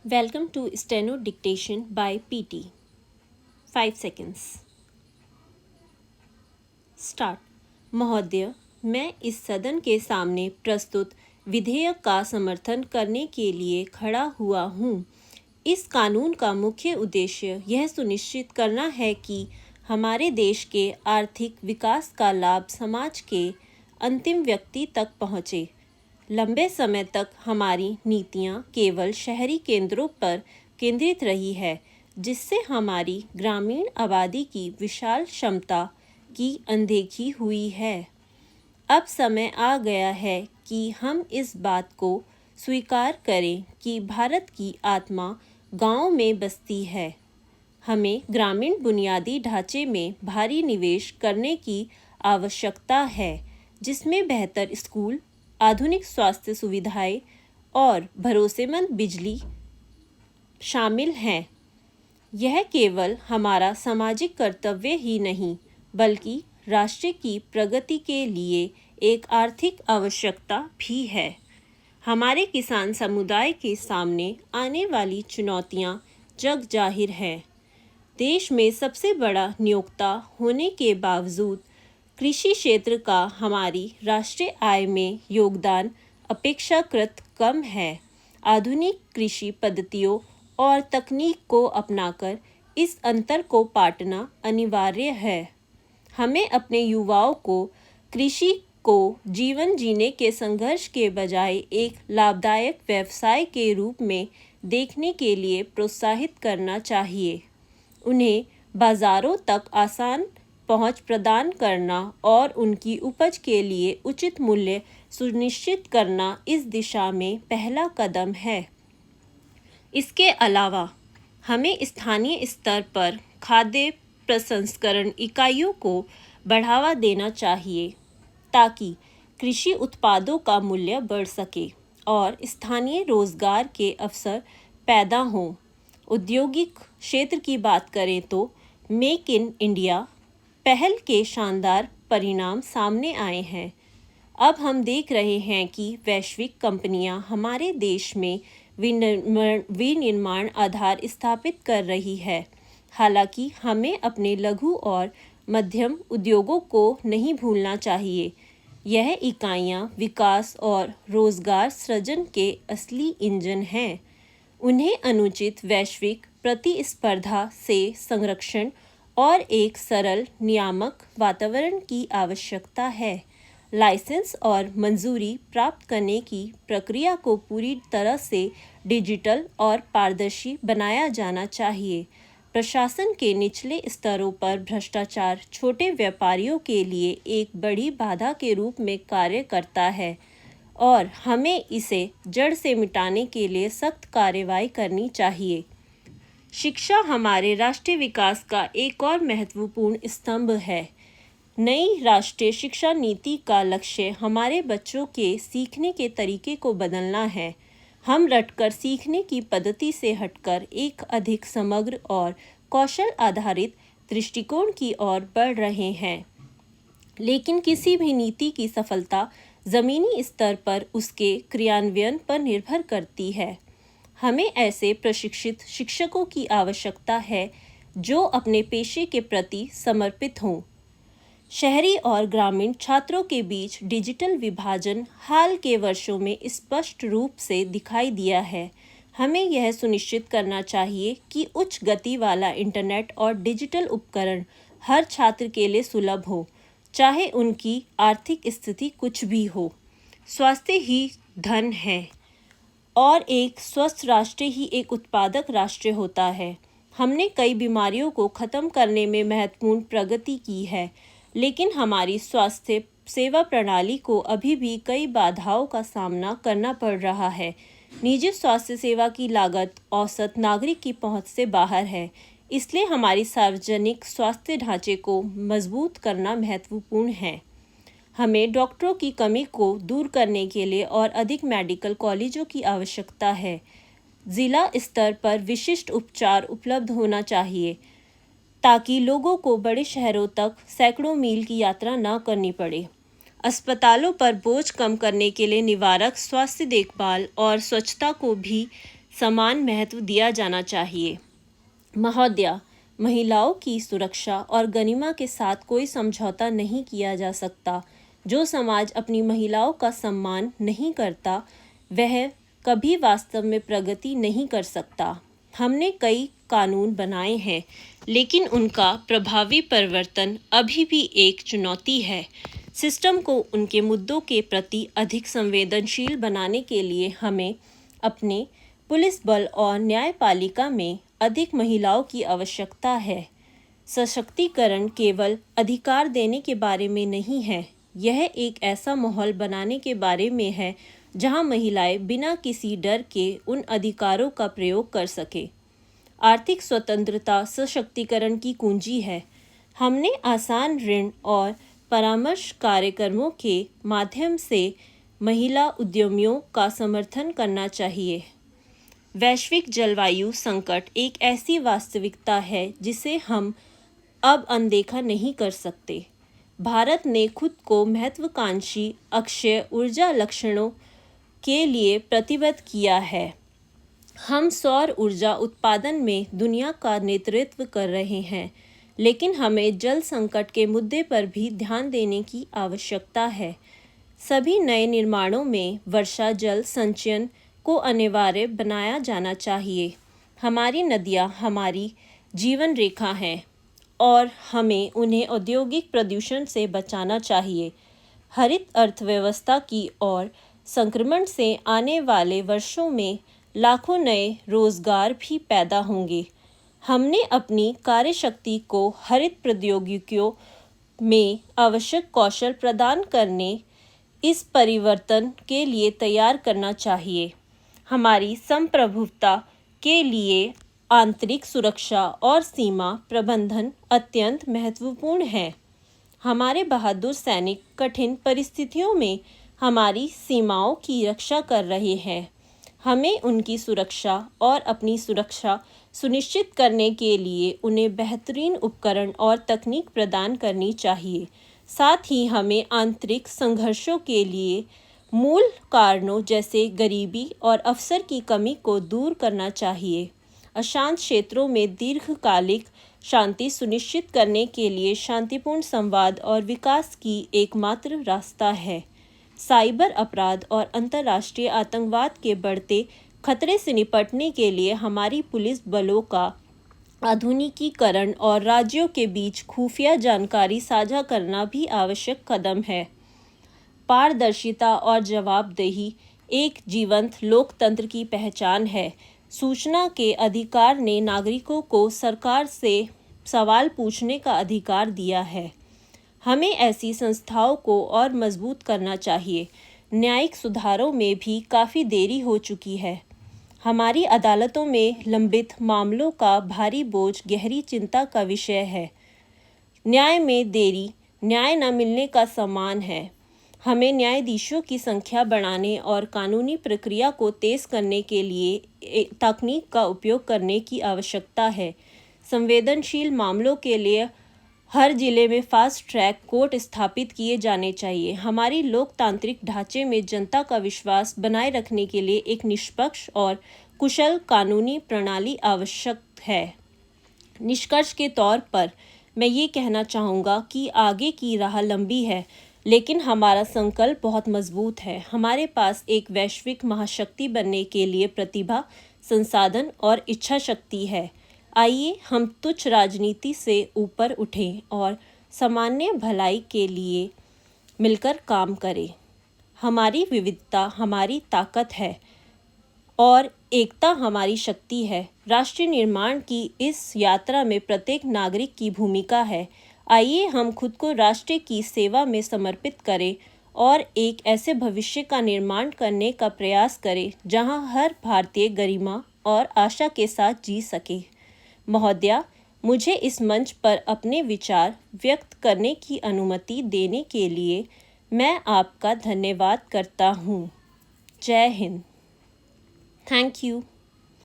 Welcome to Steno Dictation by PT. 5 seconds. Start. महोदय, मैं इस सदन के सामने प्रस्तुत विधेयक का समर्थन करने के लिए खड़ा हुआ हूँ। इस कानून का मुख्य उद्देश्य यह सुनिश्चित करना है कि हमारे देश के आर्थिक विकास का लाभ समाज के अंतिम व्यक्ति तक पहुँचे। लंबे समय तक हमारी नीतियाँ केवल शहरी केंद्रों पर केंद्रित रही है, जिससे हमारी ग्रामीण आबादी की विशाल क्षमता की अनदेखी हुई है। अब समय आ गया है कि हम इस बात को स्वीकार करें कि भारत की आत्मा गाँव में बसती है। हमें ग्रामीण बुनियादी ढांचे में भारी निवेश करने की आवश्यकता है, जिसमें बेहतर स्कूल, आधुनिक स्वास्थ्य सुविधाएं और भरोसेमंद बिजली शामिल हैं। यह केवल हमारा सामाजिक कर्तव्य ही नहीं, बल्कि राष्ट्र की प्रगति के लिए एक आर्थिक आवश्यकता भी है। हमारे किसान समुदाय के सामने आने वाली चुनौतियां जग जाहिर हैं। देश में सबसे बड़ा नियोक्ता होने के बावजूद कृषि क्षेत्र का हमारी राष्ट्रीय आय में योगदान अपेक्षाकृत कम है। आधुनिक कृषि पद्धतियों और तकनीक को अपनाकर इस अंतर को पाटना अनिवार्य है। हमें अपने युवाओं को कृषि को जीवन जीने के संघर्ष के बजाय एक लाभदायक व्यवसाय के रूप में देखने के लिए प्रोत्साहित करना चाहिए। उन्हें बाज़ारों तक आसान पहुंच प्रदान करना और उनकी उपज के लिए उचित मूल्य सुनिश्चित करना इस दिशा में पहला कदम है। इसके अलावा हमें स्थानीय स्तर पर खाद्य प्रसंस्करण इकाइयों को बढ़ावा देना चाहिए, ताकि कृषि उत्पादों का मूल्य बढ़ सके और स्थानीय रोजगार के अवसर पैदा हों। औद्योगिक क्षेत्र की बात करें तो मेक इन इंडिया पहल के शानदार परिणाम सामने आए हैं। अब हम देख रहे हैं कि वैश्विक कंपनियां हमारे देश में विनिर्माण आधार स्थापित कर रही है। हालांकि हमें अपने लघु और मध्यम उद्योगों को नहीं भूलना चाहिए। यह इकाइयां विकास और रोजगार सृजन के असली इंजन हैं। उन्हें अनुचित वैश्विक प्रतिस्पर्धा से संरक्षण और एक सरल नियामक वातावरण की आवश्यकता है। लाइसेंस और मंजूरी प्राप्त करने की प्रक्रिया को पूरी तरह से डिजिटल और पारदर्शी बनाया जाना चाहिए। प्रशासन के निचले स्तरों पर भ्रष्टाचार छोटे व्यापारियों के लिए एक बड़ी बाधा के रूप में कार्य करता है और हमें इसे जड़ से मिटाने के लिए सख्त कार्रवाई करनी चाहिए। शिक्षा हमारे राष्ट्रीय विकास का एक और महत्वपूर्ण स्तंभ है। नई राष्ट्रीय शिक्षा नीति का लक्ष्य हमारे बच्चों के सीखने के तरीके को बदलना है। हम रटकर सीखने की पद्धति से हटकर एक अधिक समग्र और कौशल आधारित दृष्टिकोण की ओर बढ़ रहे हैं। लेकिन किसी भी नीति की सफलता ज़मीनी स्तर पर उसके क्रियान्वयन पर निर्भर करती है। हमें ऐसे प्रशिक्षित शिक्षकों की आवश्यकता है जो अपने पेशे के प्रति समर्पित हों। शहरी और ग्रामीण छात्रों के बीच डिजिटल विभाजन हाल के वर्षों में स्पष्ट रूप से दिखाई दिया है। हमें यह सुनिश्चित करना चाहिए कि उच्च गति वाला इंटरनेट और डिजिटल उपकरण हर छात्र के लिए सुलभ हो, चाहे उनकी आर्थिक स्थिति कुछ भी हो। स्वास्थ्य ही धन है और एक स्वस्थ राष्ट्र ही एक उत्पादक राष्ट्र होता है। हमने कई बीमारियों को खत्म करने में महत्वपूर्ण प्रगति की है, लेकिन हमारी स्वास्थ्य सेवा प्रणाली को अभी भी कई बाधाओं का सामना करना पड़ रहा है। निजी स्वास्थ्य सेवा की लागत औसत नागरिक की पहुंच से बाहर है, इसलिए हमारी सार्वजनिक स्वास्थ्य ढांचे को मजबूत करना महत्वपूर्ण है। हमें डॉक्टरों की कमी को दूर करने के लिए और अधिक मेडिकल कॉलेजों की आवश्यकता है। ज़िला स्तर पर विशिष्ट उपचार उपलब्ध होना चाहिए, ताकि लोगों को बड़े शहरों तक सैकड़ों मील की यात्रा न करनी पड़े। अस्पतालों पर बोझ कम करने के लिए निवारक स्वास्थ्य देखभाल और स्वच्छता को भी समान महत्व दिया जाना चाहिए। महोदया, महिलाओं की सुरक्षा और गरिमा के साथ कोई समझौता नहीं किया जा सकता। जो समाज अपनी महिलाओं का सम्मान नहीं करता, वह कभी वास्तव में प्रगति नहीं कर सकता। हमने कई कानून बनाए हैं, लेकिन उनका प्रभावी परिवर्तन अभी भी एक चुनौती है। सिस्टम को उनके मुद्दों के प्रति अधिक संवेदनशील बनाने के लिए हमें अपने पुलिस बल और न्यायपालिका में अधिक महिलाओं की आवश्यकता है। सशक्तिकरण केवल अधिकार देने के बारे में नहीं है, यह एक ऐसा माहौल बनाने के बारे में है जहां महिलाएं बिना किसी डर के उन अधिकारों का प्रयोग कर सके। आर्थिक स्वतंत्रता सशक्तिकरण की कुंजी है। हमने आसान ऋण और परामर्श कार्यक्रमों के माध्यम से महिला उद्यमियों का समर्थन करना चाहिए। वैश्विक जलवायु संकट एक ऐसी वास्तविकता है जिसे हम अब अनदेखा नहीं कर सकते। भारत ने खुद को महत्वाकांक्षी अक्षय ऊर्जा लक्ष्यों के लिए प्रतिबद्ध किया है। हम सौर ऊर्जा उत्पादन में दुनिया का नेतृत्व कर रहे हैं, लेकिन हमें जल संकट के मुद्दे पर भी ध्यान देने की आवश्यकता है। सभी नए निर्माणों में वर्षा जल संचयन को अनिवार्य बनाया जाना चाहिए। हमारी नदियाँ हमारी जीवन रेखा हैं और हमें उन्हें औद्योगिक प्रदूषण से बचाना चाहिए। हरित अर्थव्यवस्था की ओर संक्रमण से आने वाले वर्षों में लाखों नए रोजगार भी पैदा होंगे। हमने अपनी कार्यशक्ति को हरित प्रौद्योगिकियों में आवश्यक कौशल प्रदान करने इस परिवर्तन के लिए तैयार करना चाहिए। हमारी संप्रभुता के लिए आंतरिक सुरक्षा और सीमा प्रबंधन अत्यंत महत्वपूर्ण है। हमारे बहादुर सैनिक कठिन परिस्थितियों में हमारी सीमाओं की रक्षा कर रहे हैं। हमें उनकी सुरक्षा और अपनी सुरक्षा सुनिश्चित करने के लिए उन्हें बेहतरीन उपकरण और तकनीक प्रदान करनी चाहिए। साथ ही हमें आंतरिक संघर्षों के लिए मूल कारणों जैसे गरीबी और अवसर की कमी को दूर करना चाहिए। अशांत क्षेत्रों में दीर्घकालिक शांति सुनिश्चित करने के लिए शांतिपूर्ण संवाद और विकास की एकमात्र रास्ता है। साइबर अपराध और अंतर्राष्ट्रीय आतंकवाद के बढ़ते खतरे से निपटने के लिए हमारी पुलिस बलों का आधुनिकीकरण और राज्यों के बीच खुफिया जानकारी साझा करना भी आवश्यक कदम है। पारदर्शिता और जवाबदेही एक जीवंत लोकतंत्र की पहचान है। सूचना के अधिकार ने नागरिकों को सरकार से सवाल पूछने का अधिकार दिया है। हमें ऐसी संस्थाओं को और मजबूत करना चाहिए। न्यायिक सुधारों में भी काफ़ी देरी हो चुकी है। हमारी अदालतों में लंबित मामलों का भारी बोझ गहरी चिंता का विषय है। न्याय में देरी न्याय न मिलने का समान है। हमें न्यायाधीशों की संख्या बढ़ाने और कानूनी प्रक्रिया को तेज करने के लिए तकनीक का उपयोग करने की आवश्यकता है। संवेदनशील मामलों के लिए हर जिले में फास्ट ट्रैक कोर्ट स्थापित किए जाने चाहिए। हमारी लोकतांत्रिक ढांचे में जनता का विश्वास बनाए रखने के लिए एक निष्पक्ष और कुशल कानूनी प्रणाली आवश्यक है। निष्कर्ष के तौर पर मैं ये कहना चाहूँगा कि आगे की राह लंबी है, लेकिन हमारा संकल्प बहुत मजबूत है। हमारे पास एक वैश्विक महाशक्ति बनने के लिए प्रतिभा, संसाधन और इच्छा शक्ति है। आइए हम तुच्छ राजनीति से ऊपर उठें और सामान्य भलाई के लिए मिलकर काम करें। हमारी विविधता हमारी ताकत है और एकता हमारी शक्ति है। राष्ट्र निर्माण की इस यात्रा में प्रत्येक नागरिक की भूमिका है। आइए हम खुद को राष्ट्र की सेवा में समर्पित करें और एक ऐसे भविष्य का निर्माण करने का प्रयास करें जहां हर भारतीय गरिमा और आशा के साथ जी सके। महोदया, मुझे इस मंच पर अपने विचार व्यक्त करने की अनुमति देने के लिए मैं आपका धन्यवाद करता हूँ। जय हिंद। Thank you.